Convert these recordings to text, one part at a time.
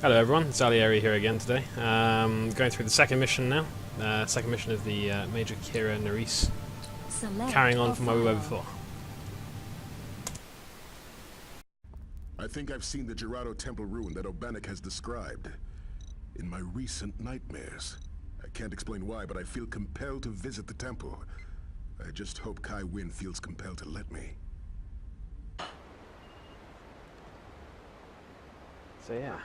Hello everyone, Zalieri here again today. Going through the second mission now. Second mission of the Major Kira Nerys, carrying on from where we were before. I think I've seen the Gerardo Temple ruin that Obanik has described. In my recent nightmares. I can't explain why, but I feel compelled to visit the temple. I just hope Kai Wynn feels compelled to let me. So yeah.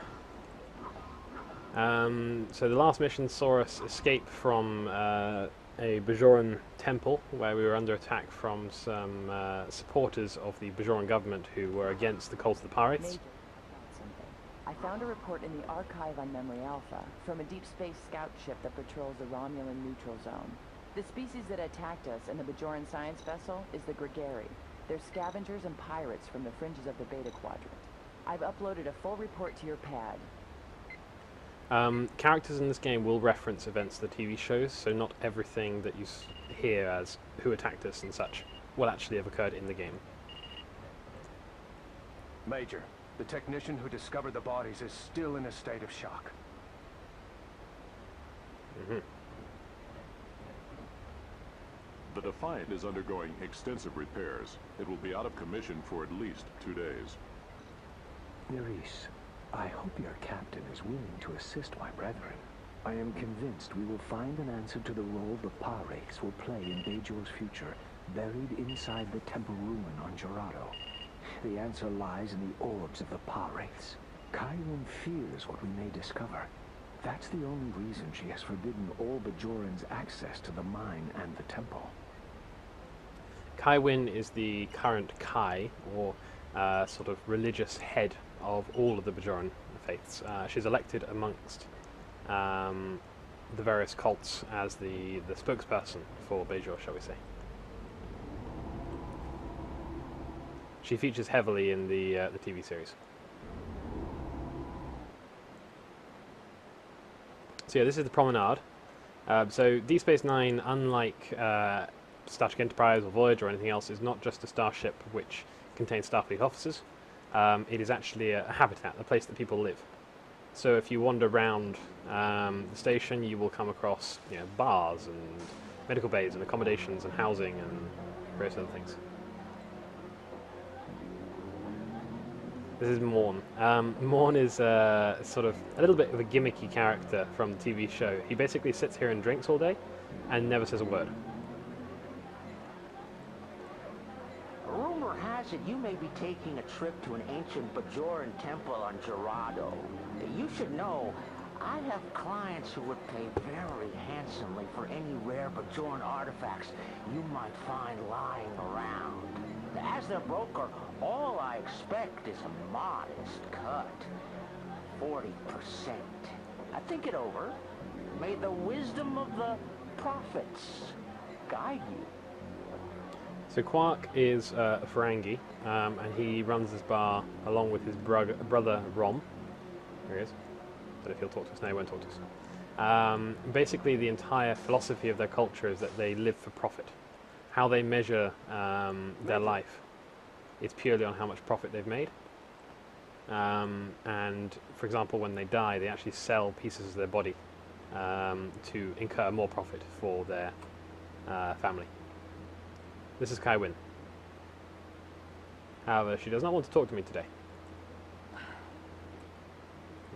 So the last mission saw us escape from a Bajoran temple where we were under attack from some supporters of the Bajoran government who were against the cult of the pirates. I found a report in the archive on Memory Alpha from a deep space scout ship that patrols the Romulan neutral zone. The species that attacked us in the Bajoran science vessel is the Grigari. They're scavengers and pirates from the fringes of the Beta Quadrant. I've uploaded a full report to your pad. Characters in this game will reference events of the TV shows, so not everything that you hear as who attacked us and such will actually have occurred in the game. Major, the technician who discovered the bodies is still in a state of shock. The Defiant is undergoing extensive repairs. It will be out of commission for at least 2 days. Nerys, I hope your captain is willing to assist my brethren. I am convinced we will find an answer to the role the Pa-Wraiths will play in Bajor's future, buried inside the temple ruin on Gerardo. The answer lies in the orbs of the Pa-Wraiths. Kai Wynn fears what we may discover. That's the only reason she has forbidden all Bajorans access to the mine and the temple. Kai Wynn is the current Kai, or sort of religious head of all of the Bajoran faiths. She's elected amongst the various cults as the spokesperson for Bajor, shall we say. She features heavily in the TV series. So yeah, this is the promenade. So Deep Space Nine, unlike Star Trek Enterprise or Voyager or anything else, is not just a starship which contains Starfleet officers. It is actually a habitat, a place that people live. So if you wander around the station, you will come across bars and medical bays and accommodations and housing and various other things. This is Morn. Morn is sort of a little bit of a gimmicky character from the TV show. He basically sits here and drinks all day and never says a word. Rumor has it you may be taking a trip to an ancient Bajoran temple on Gerardo. You should know, I have clients who would pay very handsomely for any rare Bajoran artifacts you might find lying around. As their broker, all I expect is a modest cut. 40%. Think it over. May the wisdom of the prophets guide you. So Quark is a Ferengi, and he runs this bar along with his brother Rom. Here he is. But if he'll talk to us now, he won't talk to us. Basically, the entire philosophy of their culture is that they live for profit. How they measure their life is purely on how much profit they've made. And, for example, when they die, they actually sell pieces of their body to incur more profit for their family. This is Kai Wynn. However, she does not want to talk to me today.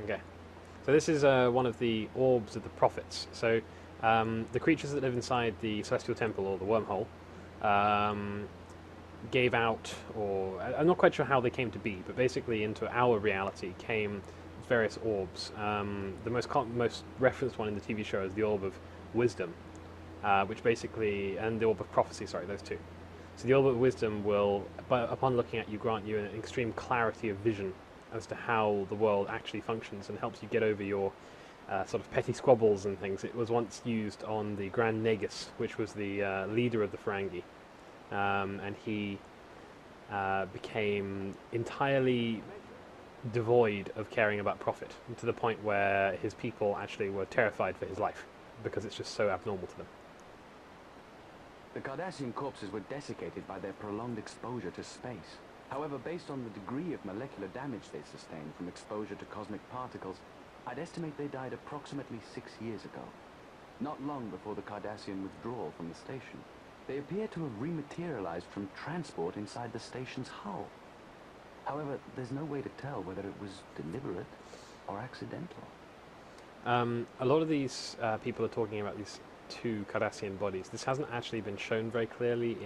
Okay. So this is one of the orbs of the prophets. So the creatures that live inside the Celestial Temple, or the wormhole, gave out, or I'm not quite sure how they came to be, but basically into our reality came various orbs. The most referenced one in the TV show is the Orb of Wisdom, which basically, and the Orb of Prophecy, sorry, those two. So the Orb of Wisdom will, upon looking at you, grant you an extreme clarity of vision as to how the world actually functions and helps you get over your sort of petty squabbles and things. It was once used on the Grand Nagus, which was the leader of the Ferengi, and he became entirely devoid of caring about profit, to the point where his people actually were terrified for his life, because it's just so abnormal to them. The Cardassian corpses were desiccated by their prolonged exposure to space. However, based on the degree of molecular damage they sustained from exposure to cosmic particles, I'd estimate they died approximately 6 years ago, not long before the Cardassian withdrawal from the station. They appear to have rematerialized from transport inside the station's hull. However, there's no way to tell whether it was deliberate or accidental. A lot of these people are talking about these 2 Cardassian bodies. This hasn't actually been shown very clearly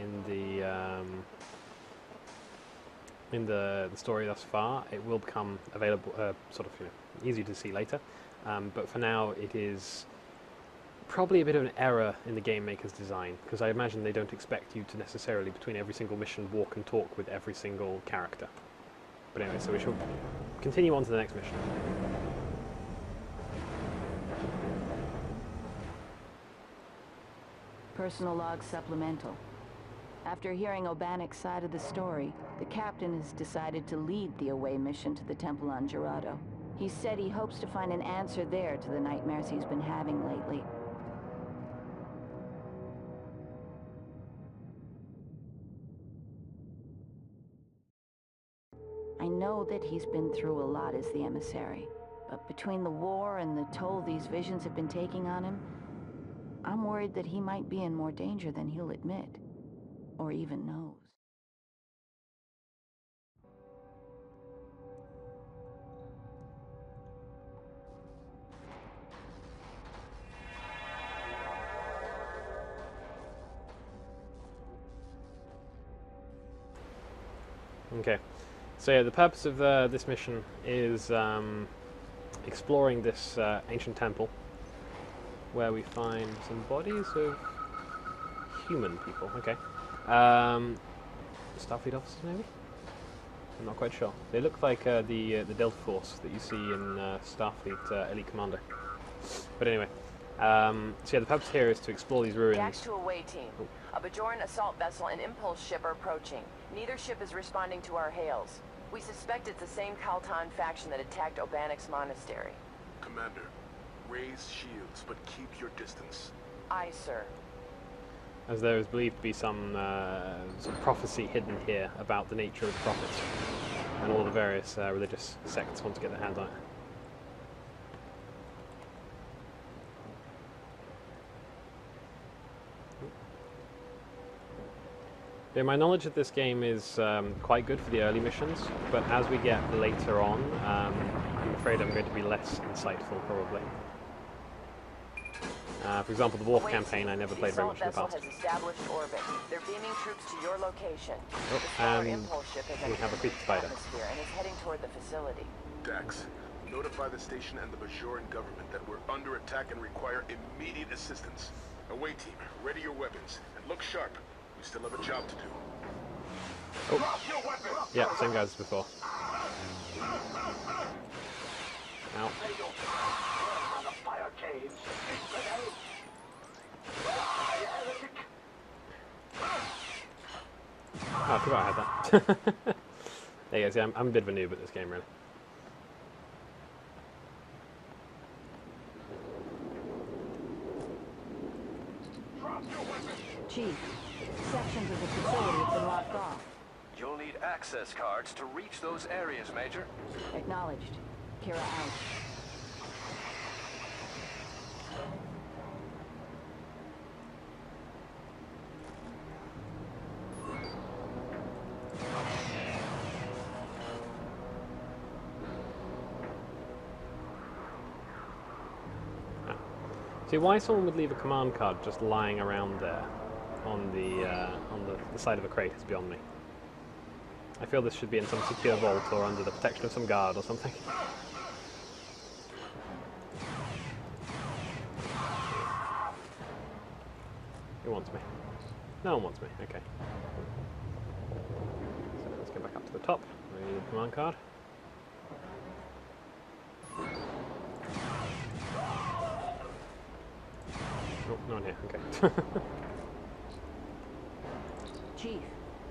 in the story thus far. It will become available, sort of, easy to see later. But for now, it is probably a bit of an error in the game maker's design, because I imagine they don't expect you to necessarily, between every single mission, walk and talk with every single character. But anyway, so we shall continue on to the next mission. Personal log supplemental. After hearing Obanik's side of the story, the captain has decided to lead the away mission to the temple on Gerado. He said he hopes to find an answer there to the nightmares he's been having lately. I know that he's been through a lot as the emissary, but between the war and the toll these visions have been taking on him, I'm worried that he might be in more danger than he'll admit, or even knows. Okay, so yeah, the purpose of this mission is exploring this ancient temple, where we find some bodies of human people. Okay, Starfleet officers maybe? I'm not quite sure. They look like the Delta Force that you see in Starfleet Elite Commander. But anyway, so yeah, the purpose here is to explore these ruins. Reacts to away team. A Bajoran assault vessel and impulse ship are approaching. Neither ship is responding to our hails. We suspect it's the same Kaltan faction that attacked Obanik's monastery. Commander, raise shields, but keep your distance. Aye, sir. As there is believed to be some prophecy hidden here about the nature of the prophets, and all the various religious sects want to get their hands on it. Yeah, my knowledge of this game is quite good for the early missions, but as we get later on, I'm afraid I'm going to be less insightful, probably. For example, the Wharf campaign I never played very much in the past. Has established orbit. They're beaming troops to your location. Oh, the impulse ship has we have a creepy spider. Atmosphere and is heading toward the facility. Dax, notify the station and the Bajoran government that we're under attack and require immediate assistance. Away team, ready your weapons, and look sharp. We still have a job to do. Oh. Yeah, same guys as before. Ow. Oh, I forgot I had that. There you go, see, I'm a bit of a noob at this game, really. Chief, sections of the facility have been locked off. You'll need access cards to reach those areas, Major. Acknowledged. Kira out. See, why someone would leave a command card just lying around there on the side of a crate is beyond me. I feel this should be in some secure vault or under the protection of some guard or something. Who wants me? No one wants me, okay. So let's go back up to the top. We need the command card. Oh, no one here, okay. Chief,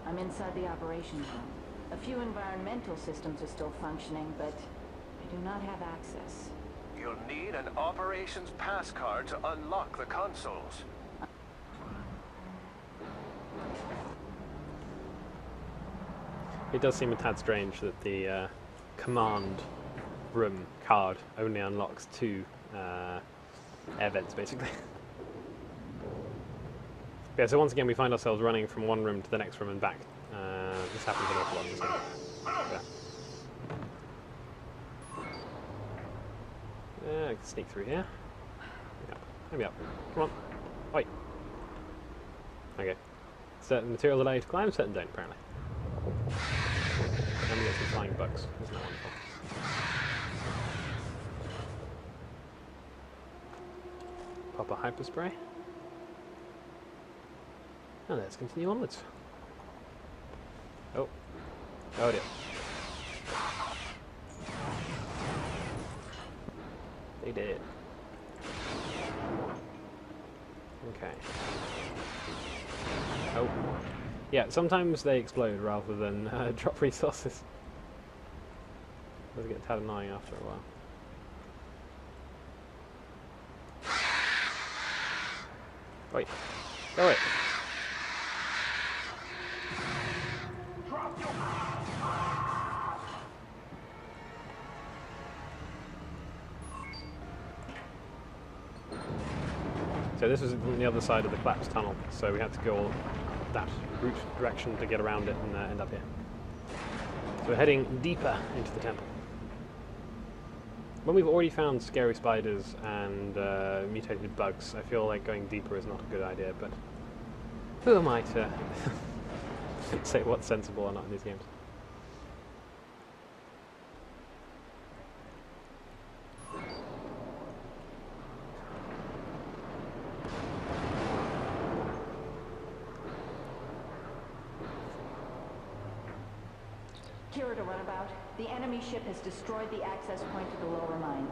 I'm inside the operations room. A few environmental systems are still functioning, but I do not have access. You'll need an operations pass card to unlock the consoles. It does seem a tad strange that the command room card only unlocks 2 air vents, basically. Yeah, so once again we find ourselves running from one room to the next room and back. This happens an awful lot in this game. Yeah. I can sneak through here. Let me up. Come on. Oi. Okay. Certain materials allow you to climb, certain don't, apparently. And we get some flying bugs. Isn't that wonderful? Pop a hyper spray. And let's continue onwards. Oh. Oh dear. They did. Okay. Oh. Yeah, sometimes they explode rather than drop resources. Does get tad annoying after a while. Wait. Go away. So this was from the other side of the collapsed tunnel, so we had to go that route direction to get around it and end up here. So we're heading deeper into the temple. When we've already found scary spiders and mutated bugs, I feel like going deeper is not a good idea, but who am I to say what's sensible or not in these games? Kira to runabout. The enemy ship has destroyed the access point to the lower mine.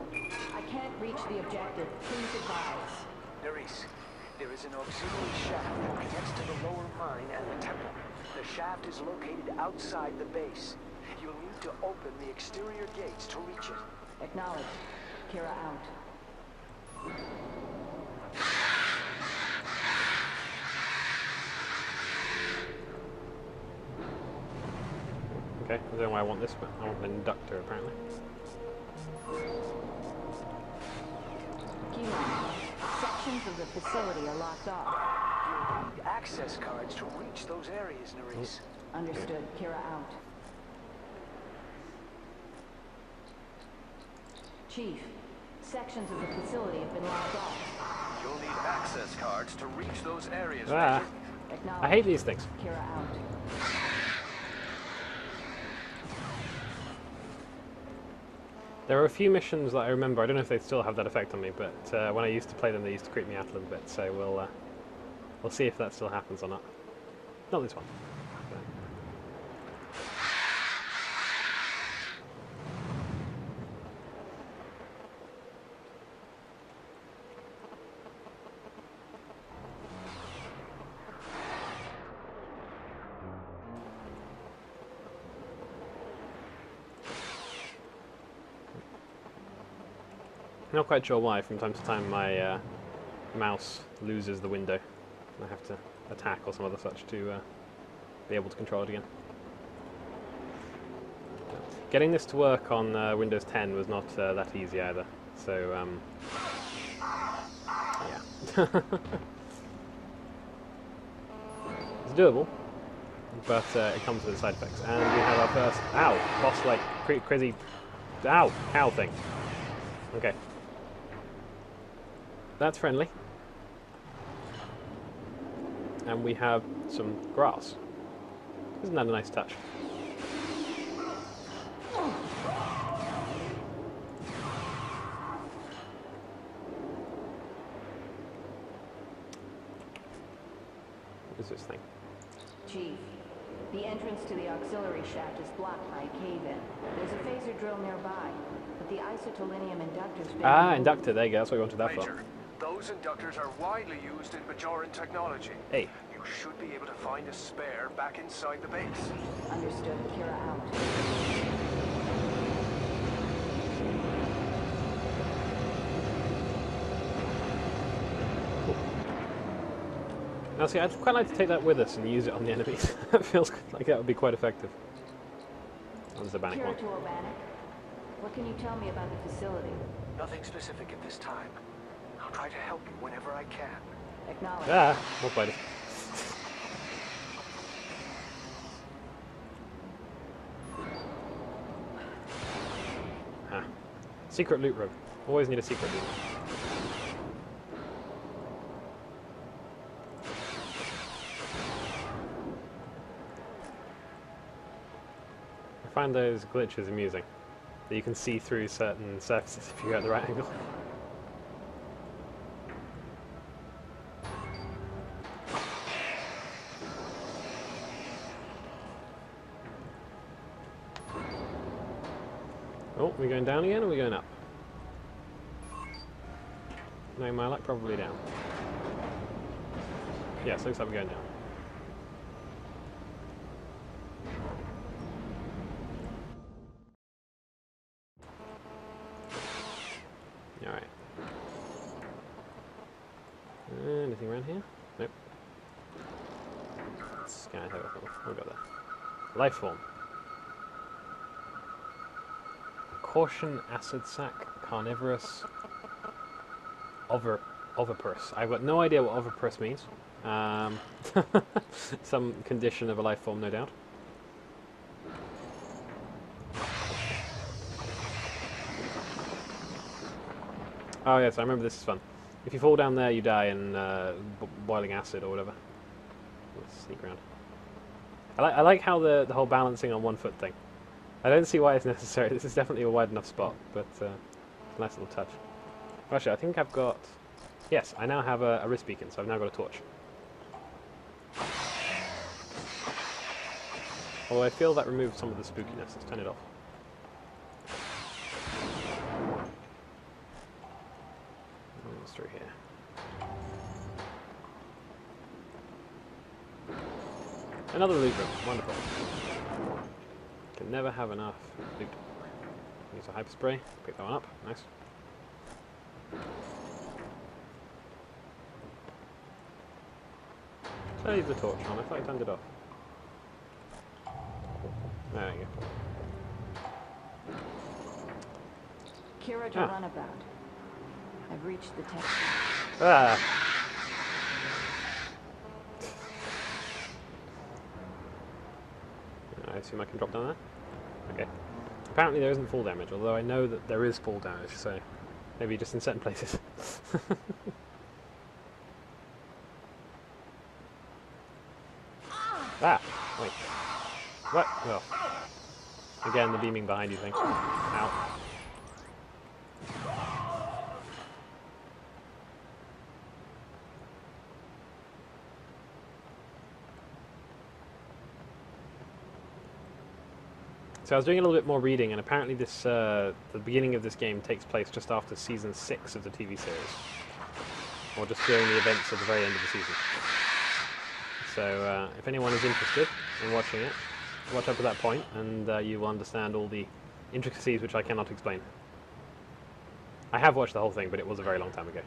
I can't reach the objective. Please advise. Nerys, there is an auxiliary shaft that connects to the lower mine and the temple. The shaft is located outside the base. You'll need to open the exterior gates to reach it. Acknowledged. Kira out. Okay, I don't know why I want this, but I want the inductor apparently. Kilo, sections of the facility are locked off. You'll need access cards to reach those areas, Nerys. Understood. Kira out. Chief, sections of the facility have been locked off. You'll need access cards to reach those areas. Ah, Acknowledged. I hate these things. Kira out. There are a few missions that I remember. I don't know if they still have that effect on me, but when I used to play them, they used to creep me out a little bit. So we'll see if that still happens or not. Not this one. Not quite sure why. From time to time, my mouse loses the window. I have to attack or some other such to be able to control it again. Getting this to work on Windows 10 was not that easy either. So, yeah. It's doable, but it comes with side effects. And we have our first, boss like crazy, cow thing. Okay. That's friendly. And we have some grass. Isn't that a nice touch? What is this thing? Chief, the entrance to the auxiliary shaft is blocked by a cave-in. There's a phaser drill nearby, but the isotolinium inductor's been removed. Inductor, there you go, that's what we wanted that for. Major, those inductors are widely used in Bajoran technology. Hey. You should be able to find a spare back inside the base. Understood. Kira out. Now see, I'd quite like to take that with us and use it on the enemies. That feels like that would be quite effective. One's the Bannock Kira one. to Obanek. What can you tell me about the facility? Nothing specific at this time. I'll try to help you whenever I can. Acknowledge. Ah, more spiders. Ah. Secret loot room. Always need a secret loot room. I find those glitches amusing. That you can see through certain surfaces if you go at the right angle. Oh, are we going down again or are we going up? No, my luck, probably down. Yes, looks like we're going down. Alright. Anything around here? Nope. Scan it over. What we got there? Life form. Caution, acid sac, carnivorous, oviparous. I've got no idea what oviparous means. Some condition of a life form, no doubt. Oh yes, I remember this is fun. If you fall down there, you die in boiling acid or whatever. Let's sneak around. I like how the whole balancing on 1 foot thing. I don't see why it's necessary. This is definitely a wide enough spot, but nice little touch. Actually, I think I've got... Yes, I now have a wrist beacon, so I've now got a torch. Although I feel that removes some of the spookiness. Let's turn it off. It's through here. Another loot room. Wonderful. Can never have enough loot. Use a hyper spray. Pick that one up. Nice. Should I leave the torch on? I thought I turned it off. There you go. Kira to runabout. I've reached the test. Ah! I assume I can drop down there? Okay. Apparently there isn't fall damage, although I know that there is fall damage, so maybe just in certain places. Ah! Wait. What? Well. Again, the beaming behind you thing. Ow. So I was doing a little bit more reading, and apparently this the beginning of this game takes place just after Season 6 of the TV series. Or just during the events at the very end of the season. So if anyone is interested in watching it, watch up to that point, and you will understand all the intricacies which I cannot explain. I have watched the whole thing, but it was a very long time ago.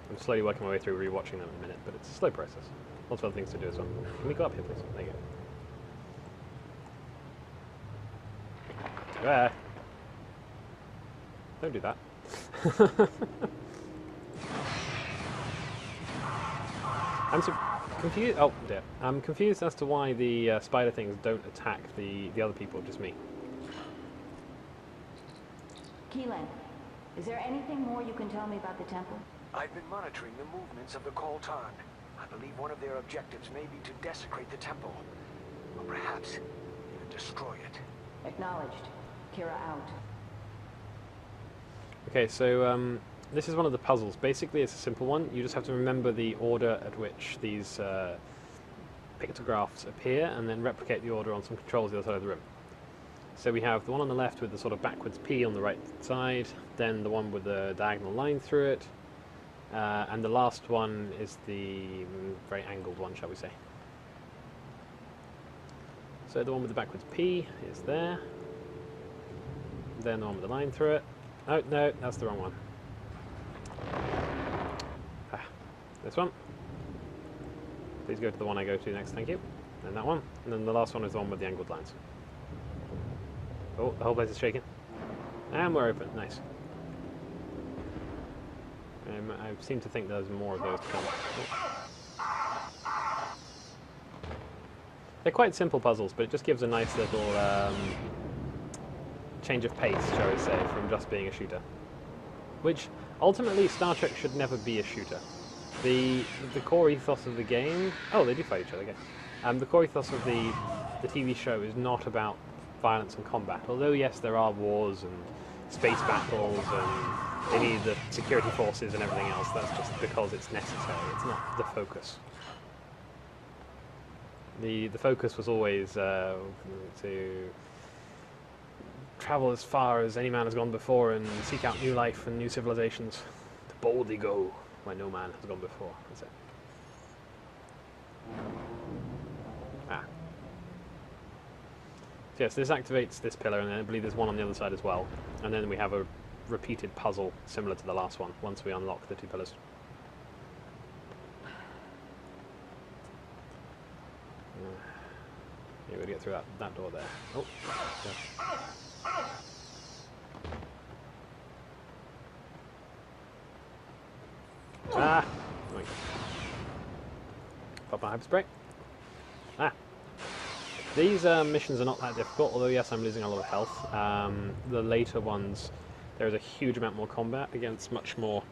I'm slowly working my way through rewatching them in a minute, but it's a slow process. Lots of other things to do as well. Can we go up here, please? There you go. Ah. Don't do that. I'm confused. Oh dear. I'm confused as to why the spider things don't attack the other people, just me. Keelan, is there anything more you can tell me about the temple? I've been monitoring the movements of the Koltan. I believe one of their objectives may be to desecrate the temple. Or perhaps even destroy it. Acknowledged. Kira out. Okay, so this is one of the puzzles. Basically, it's a simple one. You just have to remember the order at which these pictographs appear, and then replicate the order on some controls the other side of the room. So we have the one on the left with the sort of backwards P on the right side, then the one with the diagonal line through it, and the last one is the very angled one, shall we say. So the one with the backwards P is there. Then the one with the line through it. Oh, no, that's the wrong one. Ah, this one. Please go to the one I go to next, thank you. And that one. And then the last one is the one with the angled lines. Oh, the whole place is shaking. And we're open. Nice. I seem to think there's more of those to come. Oh. They're quite simple puzzles, but it just gives a nice little change of pace, shall we say, from just being a shooter. Which, ultimately, Star Trek should never be a shooter. The core ethos of the game... Oh, they do fight each other, okay. The core ethos of the TV show is not about violence and combat, although, yes, there are wars and space battles and they need the security forces and everything else. That's just because it's necessary. It's not the focus. The focus was always to travel as far as any man has gone before and seek out new life and new civilizations. To boldly go where no man has gone before. That's it. Ah. So yes, this activates this pillar, and I believe there's one on the other side as well. And then we have a repeated puzzle similar to the last one, once we unlock the two pillars. Yeah, we'll get through that door there. Oh, yeah. Ah! Wait. Pop my hyperspray. Ah! These missions are not that difficult, although yes, I'm losing a lot of health. The later ones, there is a huge amount more combat against much more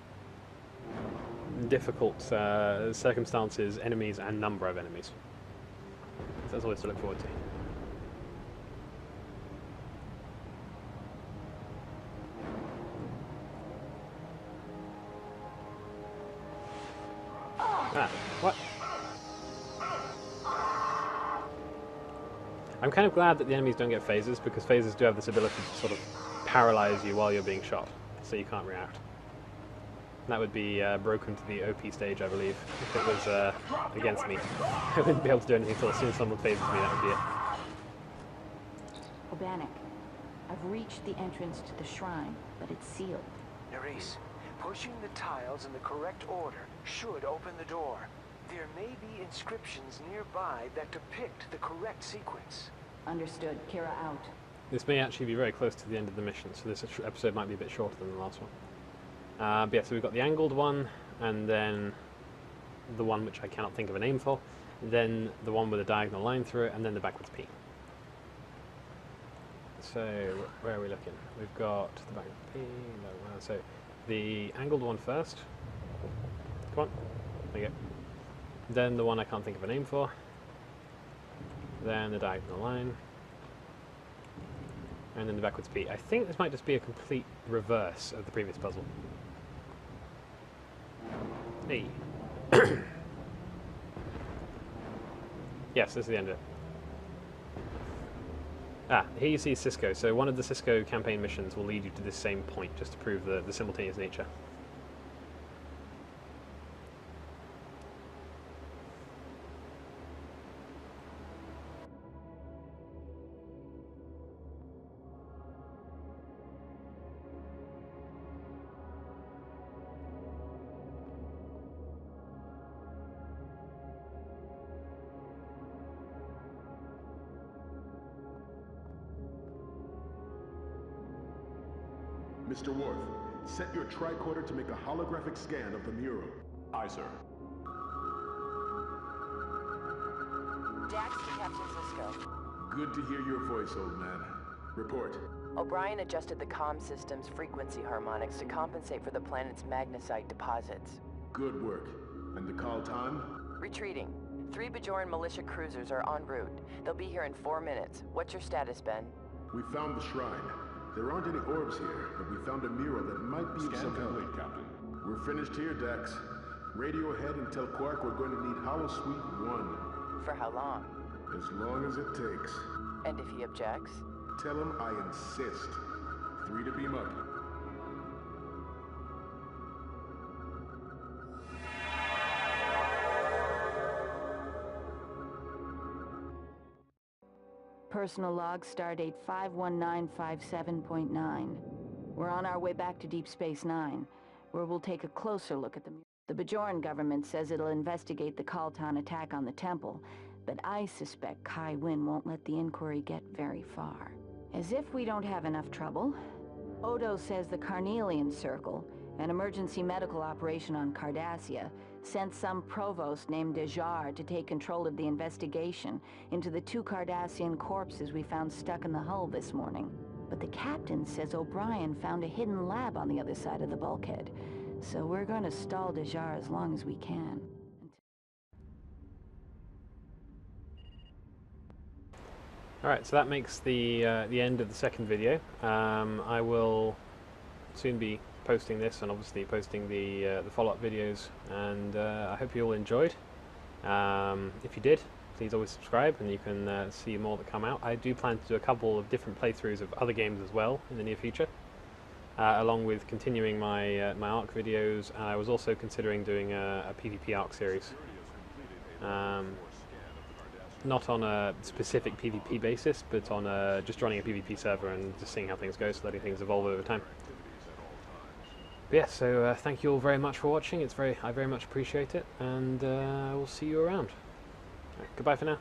difficult circumstances, enemies, and number of enemies. So that's always to look forward to. Ah, what? I'm kind of glad that the enemies don't get phasers, because phasers do have this ability to sort of paralyze you while you're being shot, so you can't react. That would be broken to the OP stage, I believe, if it was against me. I wouldn't be able to do anything until as soon as someone phases me, that would be it. Obanik, I've reached the entrance to the shrine, but it's sealed. Nerys, pushing the tiles in the correct order should open the door. There may be inscriptions nearby that depict the correct sequence. Understood. Kira out. This may actually be very close to the end of the mission, so this episode might be a bit shorter than the last one. But yeah, so we've got the angled one, and then the one which I cannot think of a name for, then the one with a diagonal line through it, and then the backwards P. So, where are we looking? We've got the backwards P, no, so the angled one first. Come on, there you go. Then the one I can't think of a name for. Then the diagonal line. And then the backwards P. I think this might just be a complete reverse of the previous puzzle. Hey. Yes, this is the end of it. Ah, here you see Cisco. So one of the Cisco campaign missions will lead you to this same point, just to prove the simultaneous nature. Mr. Worf, set your tricorder to make a holographic scan of the mural. Aye, sir. Dax to Captain Cisco. Good to hear your voice, old man. Report. O'Brien adjusted the comm system's frequency harmonics to compensate for the planet's magnesite deposits. Good work. And the call time? Retreating. 3 Bajoran militia cruisers are en route. They'll be here in 4 minutes. What's your status, Ben? We found the shrine. There aren't any orbs here, but we found a mural that might be of some help. Captain. We're finished here, Dax. Radio ahead and tell Quark we're going to need Hollow Suite 1. For how long? As long as it takes. And if he objects? Tell him I insist. 3 to beam up. Personal log, stardate 51957.9. We're on our way back to Deep Space Nine, where we'll take a closer look at the... The Bajoran government says it'll investigate the Kaltan attack on the temple, but I suspect Kai Wynn won't let the inquiry get very far. As if we don't have enough trouble. Odo says the Carnelian Circle, an emergency medical operation on Cardassia, sent some provost named Dejar to take control of the investigation into the 2 Cardassian corpses we found stuck in the hull this morning. But the captain says O'Brien found a hidden lab on the other side of the bulkhead, so we're going to stall Dejar as long as we can. Alright, so that makes the end of the second video. I will soon be posting this and obviously posting the follow-up videos, and I hope you all enjoyed. If you did, please always subscribe and you can see more that come out. I do plan to do a couple of different playthroughs of other games as well in the near future, along with continuing my my ARC videos. I was also considering doing a PvP ARC series. Not on a specific PvP basis, but on just running a PvP server and just seeing how things go, so letting things evolve over time. But yeah, so thank you all very much for watching. I very much appreciate it, and we'll see you around. Right, goodbye for now.